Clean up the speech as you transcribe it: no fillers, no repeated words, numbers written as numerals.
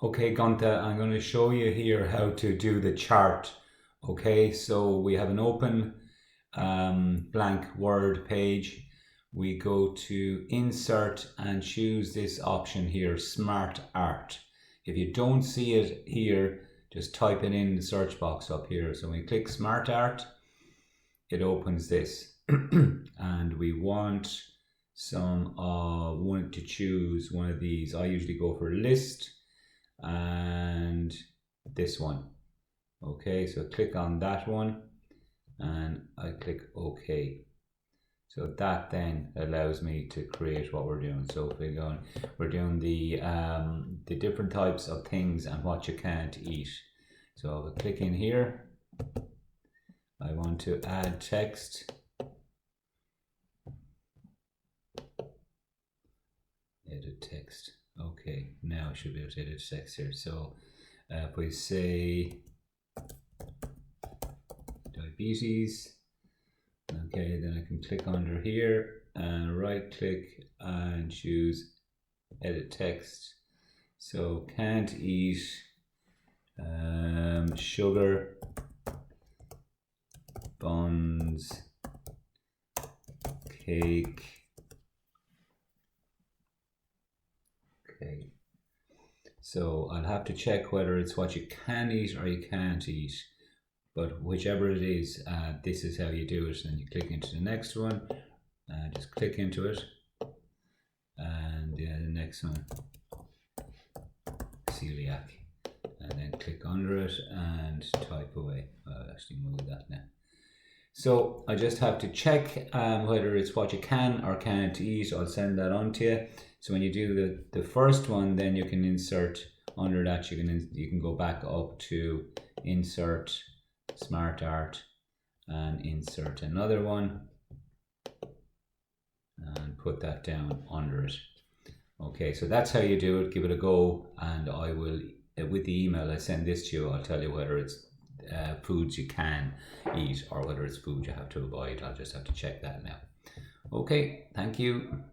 Okay, Gunther, I'm going to show you here how to do the chart. Okay, so we have an open blank Word page. We go to Insert and choose this option here, Smart Art. If you don't see it here, just type it in the search box up here. So when we click Smart Art, it opens this. And we want one to choose one of these. I usually go for list and this one. Okay, so click on that one and I click OK. So that then allows me to create what we're doing. So if we're doing the different types of things and what you can't eat. So if I click in here, I want to add text. Edit text. Okay, now I should be able to edit text here. So if we say diabetes, okay, then I can click under here and right click and choose edit text. So can't eat sugar, buns, cake. Okay, so I'll have to check whether it's what you can eat or you can't eat, but whichever it is, this is how you do it. And you click into the next one, just click into it, and the next one, celiac, and then click under it and type away. I'll actually move that now. So I just have to check whether it's what you can or can't eat. I'll send that on to you. So when you do the first one, then you can insert under that. You can go back up to insert Smart Art and insert another one and put that down under it. Okay, so that's how you do it. Give it a go, and I will, with the email I send this to you, I'll tell you whether it's foods you can eat or whether it's food you have to avoid. I'll just have to check that now. Okay, thank you.